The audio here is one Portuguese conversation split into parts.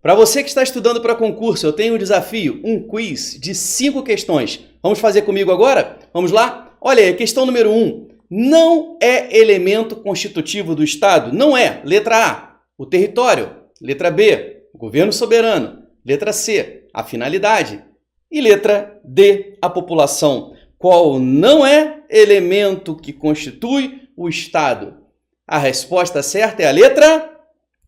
Para você que está estudando para concurso, eu tenho um desafio, um quiz de 5 questões. Vamos fazer comigo agora? Vamos lá? Olha aí, questão número 1. Não é elemento constitutivo do Estado? Não é. Letra A, o território. Letra B, o governo soberano. Letra C, a finalidade. E letra D, a população. Qual não é elemento que constitui o Estado? A resposta certa é a letra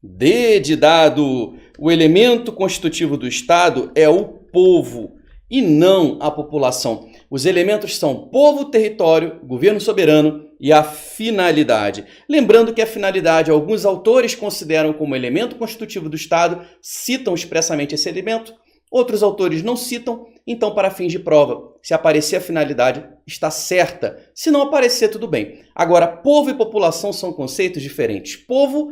D de dado. O elemento constitutivo do Estado é o povo e não a população. Os elementos são povo, território, governo soberano e a finalidade. Lembrando que a finalidade, alguns autores consideram como elemento constitutivo do Estado, citam expressamente esse elemento, outros autores não citam, então para fins de prova, se aparecer a finalidade, está certa. Se não aparecer, tudo bem. Agora, povo e população são conceitos diferentes. Povo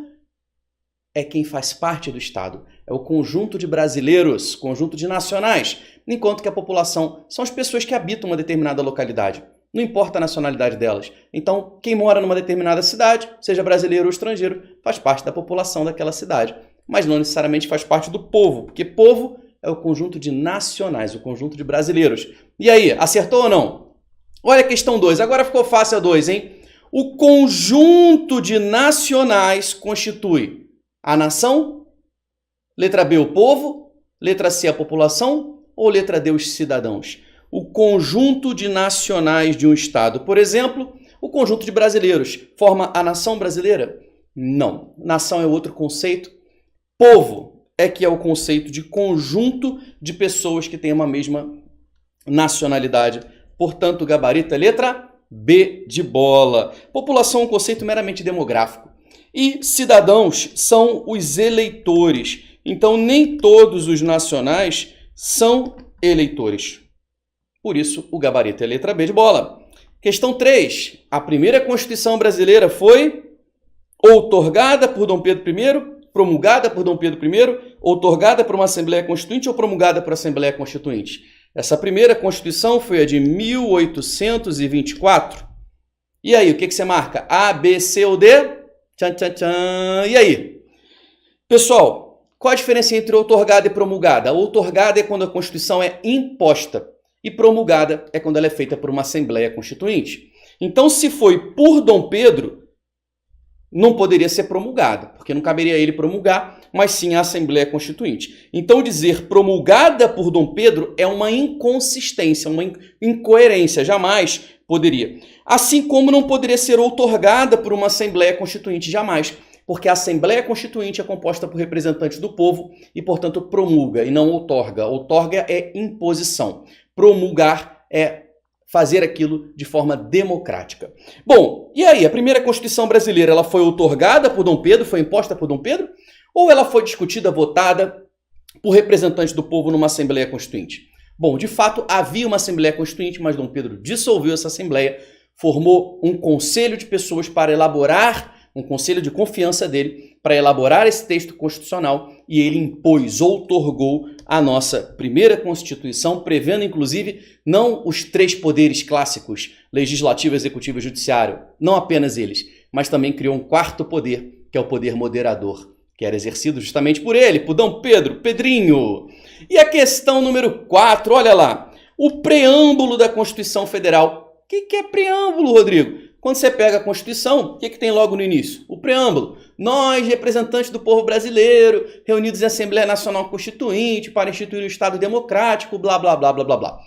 é quem faz parte do Estado, é o conjunto de brasileiros, conjunto de nacionais, enquanto que a população são as pessoas que habitam uma determinada localidade. Não importa a nacionalidade delas. Então, quem mora numa determinada cidade, seja brasileiro ou estrangeiro, faz parte da população daquela cidade, mas não necessariamente faz parte do povo, porque povo é o conjunto de nacionais, o conjunto de brasileiros. E aí, acertou ou não? Olha a questão 2, agora ficou fácil a 2, hein? O conjunto de nacionais constitui a nação? Letra B, o povo? Letra C, a população? Ou letra D, os cidadãos? O conjunto de nacionais de um Estado, por exemplo, o conjunto de brasileiros, forma a nação brasileira? Não. Nação é outro conceito. Povo é que é o conceito de conjunto de pessoas que têm uma mesma nacionalidade. Portanto, o gabarito é letra B de bola. População é um conceito meramente demográfico. E cidadãos são os eleitores. Então, nem todos os nacionais são eleitores. Por isso, o gabarito é letra B de bola. Questão 3. A primeira Constituição brasileira foi outorgada por Dom Pedro I, promulgada por Dom Pedro I, outorgada por uma Assembleia Constituinte ou promulgada por Assembleia Constituinte? Essa primeira Constituição foi a de 1824. E aí, o que você marca? A, B, C ou D? Tchan, tchan, tchan. E aí? Pessoal, qual a diferença entre outorgada e promulgada? Outorgada é quando a Constituição é imposta e promulgada é quando ela é feita por uma Assembleia Constituinte. Então, se foi por Dom Pedro, não poderia ser promulgada, porque não caberia a ele promulgar, mas sim a Assembleia Constituinte. Então, dizer promulgada por Dom Pedro é uma inconsistência, uma incoerência, jamais poderia. Assim como não poderia ser outorgada por uma Assembleia Constituinte, jamais, porque a Assembleia Constituinte é composta por representantes do povo e, portanto, promulga e não outorga. Outorga é imposição. Promulgar é fazer aquilo de forma democrática. Bom, e aí? A primeira Constituição brasileira ela foi outorgada por Dom Pedro, foi imposta por Dom Pedro? Ou ela foi discutida, votada por representantes do povo numa Assembleia Constituinte? Bom, de fato, havia uma Assembleia Constituinte, mas Dom Pedro dissolveu essa Assembleia, formou um conselho de pessoas para elaborar, um conselho de confiança dele, para elaborar esse texto constitucional, e ele impôs, outorgou a nossa primeira Constituição, prevendo, inclusive, não os 3 poderes clássicos, legislativo, executivo e judiciário, não apenas eles, mas também criou um 4º poder, que é o poder moderador, que era exercido justamente por ele, por Dom Pedro, Pedrinho. E a questão número 4, olha lá, o preâmbulo da Constituição Federal. O que é preâmbulo, Rodrigo? Quando você pega a Constituição, o que tem logo no início? O preâmbulo. Nós, representantes do povo brasileiro, reunidos em Assembleia Nacional Constituinte para instituir um Estado democrático, blá, blá, blá, blá, blá, blá.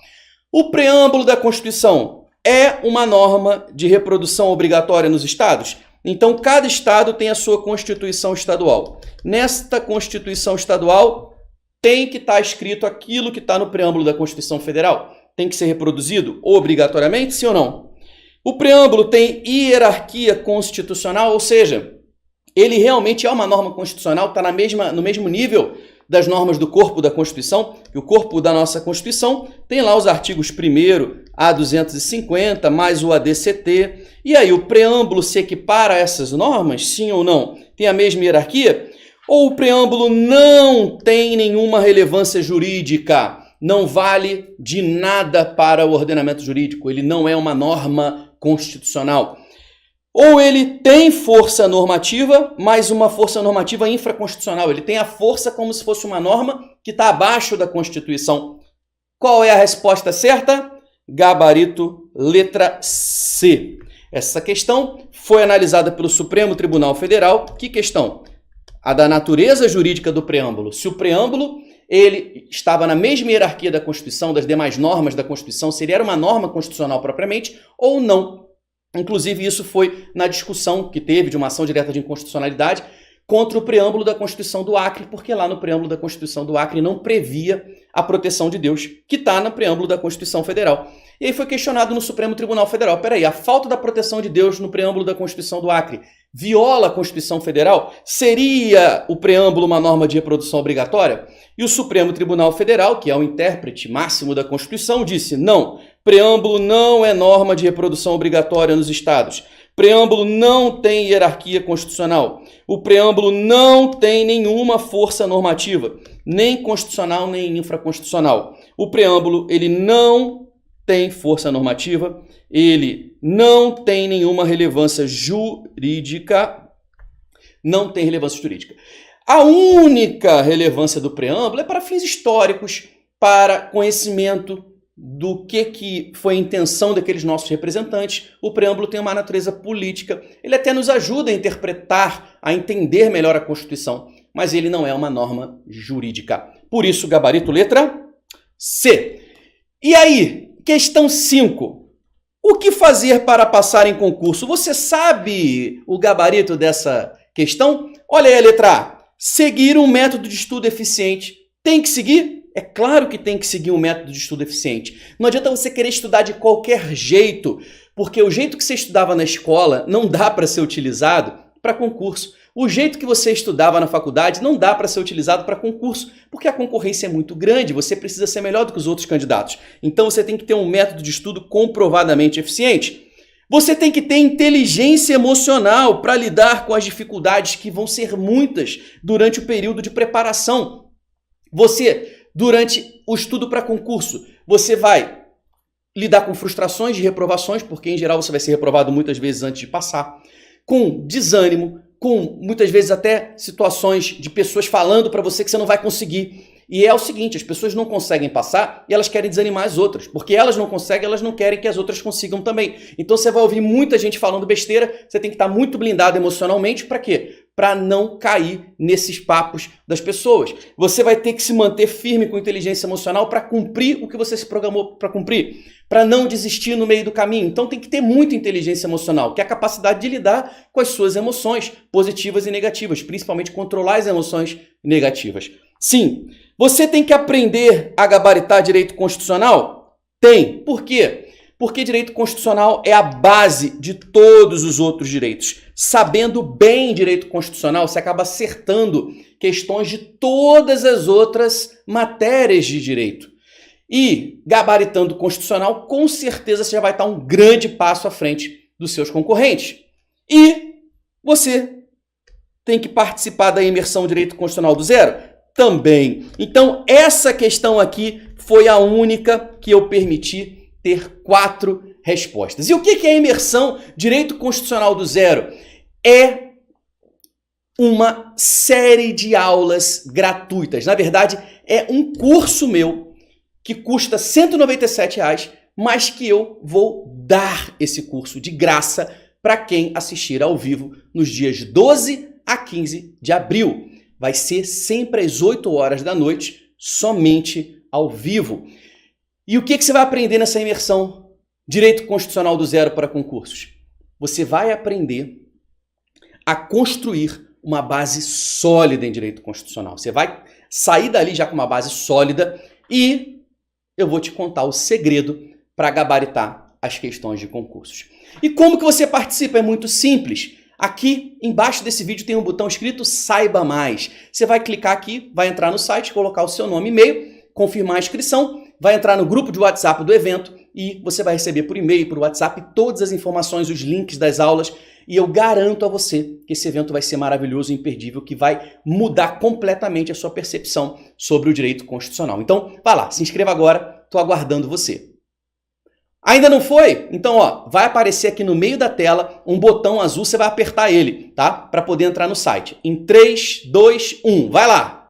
O preâmbulo da Constituição é uma norma de reprodução obrigatória nos estados? Então, cada estado tem a sua Constituição estadual. Nesta Constituição estadual, tem que estar escrito aquilo que está no preâmbulo da Constituição Federal? Tem que ser reproduzido obrigatoriamente, sim ou não? O preâmbulo tem hierarquia constitucional, ou seja, ele realmente é uma norma constitucional, está no mesmo nível das normas do corpo da Constituição, e o corpo da nossa Constituição tem lá os artigos 1º a 250, mais o ADCT, e aí o preâmbulo se equipara a essas normas, sim ou não? Tem a mesma hierarquia? Ou o preâmbulo não tem nenhuma relevância jurídica? Não vale de nada para o ordenamento jurídico, ele não é uma norma constitucional. Ou ele tem força normativa, mas uma força normativa infraconstitucional. Ele tem a força como se fosse uma norma que está abaixo da Constituição. Qual é a resposta certa? Gabarito letra C. Essa questão foi analisada pelo Supremo Tribunal Federal. Que questão? A da natureza jurídica do preâmbulo. Se o preâmbulo ele estava na mesma hierarquia da Constituição, das demais normas da Constituição, se ele era uma norma constitucional propriamente ou não. Inclusive, isso foi na discussão que teve de uma ação direta de inconstitucionalidade contra o preâmbulo da Constituição do Acre, porque lá no preâmbulo da Constituição do Acre não previa a proteção de Deus, que está no preâmbulo da Constituição Federal. E aí foi questionado no Supremo Tribunal Federal. Peraí, a falta da proteção de Deus no preâmbulo da Constituição do Acre viola a Constituição Federal? Seria o preâmbulo uma norma de reprodução obrigatória? E o Supremo Tribunal Federal, que é o intérprete máximo da Constituição, disse: não, preâmbulo não é norma de reprodução obrigatória nos estados. Preâmbulo não tem hierarquia constitucional. O preâmbulo não tem nenhuma força normativa, nem constitucional, nem infraconstitucional. O preâmbulo, ele não tem força normativa, ele não tem nenhuma relevância jurídica. Não tem relevância jurídica. A única relevância do preâmbulo é para fins históricos, para conhecimento do que foi a intenção daqueles nossos representantes. O preâmbulo tem uma natureza política. Ele até nos ajuda a interpretar, a entender melhor a Constituição, mas ele não é uma norma jurídica. Por isso, gabarito letra C. E aí, questão 5. O que fazer para passar em concurso? Você sabe o gabarito dessa questão? Olha aí a letra A. Seguir um método de estudo eficiente. Tem que seguir? É claro que tem que seguir um método de estudo eficiente. Não adianta você querer estudar de qualquer jeito, porque o jeito que você estudava na escola não dá para ser utilizado para concurso. O jeito que você estudava na faculdade não dá para ser utilizado para concurso, porque a concorrência é muito grande, você precisa ser melhor do que os outros candidatos. Então você tem que ter um método de estudo comprovadamente eficiente. Você tem que ter inteligência emocional para lidar com as dificuldades que vão ser muitas durante o período de preparação. Você, durante o estudo para concurso, você vai lidar com frustrações de reprovações, porque em geral você vai ser reprovado muitas vezes antes de passar, com desânimo, com muitas vezes até situações de pessoas falando para você que você não vai conseguir. E é o seguinte, as pessoas não conseguem passar e elas querem desanimar as outras, porque elas não conseguem, elas não querem que as outras consigam também. Então você vai ouvir muita gente falando besteira, você tem que estar muito blindado emocionalmente, para quê? Para não cair nesses papos das pessoas. Você vai ter que se manter firme com inteligência emocional para cumprir o que você se programou para cumprir, para não desistir no meio do caminho. Então tem que ter muita inteligência emocional, que é a capacidade de lidar com as suas emoções positivas e negativas, principalmente controlar as emoções negativas. Sim, você tem que aprender a gabaritar direito constitucional? Tem. Por quê? Porque direito constitucional é a base de todos os outros direitos. Sabendo bem direito constitucional, você acaba acertando questões de todas as outras matérias de direito. E gabaritando constitucional, com certeza você já vai estar um grande passo à frente dos seus concorrentes. E você tem que participar da imersão Direito Constitucional do Zero? Também. Então, essa questão aqui foi a única que eu permiti ter 4 respostas. E o que é a imersão Direito Constitucional do Zero? É uma série de aulas gratuitas. Na verdade, é um curso meu que custa R$ 197, mas que eu vou dar esse curso de graça para quem assistir ao vivo nos dias 12 a 15 de abril. Vai ser sempre às 8 horas da noite, somente ao vivo. E o que você vai aprender nessa imersão Direito Constitucional do Zero para concursos? Você vai aprender a construir uma base sólida em direito constitucional. Você vai sair dali já com uma base sólida e eu vou te contar o segredo para gabaritar as questões de concursos. E como que você participa? É muito simples. Aqui embaixo desse vídeo tem um botão escrito Saiba Mais. Você vai clicar aqui, vai entrar no site, colocar o seu nome e e-mail, confirmar a inscrição, vai entrar no grupo de WhatsApp do evento e você vai receber por e-mail, por WhatsApp, todas as informações, os links das aulas. E eu garanto a você que esse evento vai ser maravilhoso e imperdível, que vai mudar completamente a sua percepção sobre o direito constitucional. Então, vai lá, se inscreva agora, estou aguardando você. Ainda não foi? Então, ó, vai aparecer aqui no meio da tela um botão azul, você vai apertar ele, tá? Para poder entrar no site. Em 3, 2, 1, vai lá!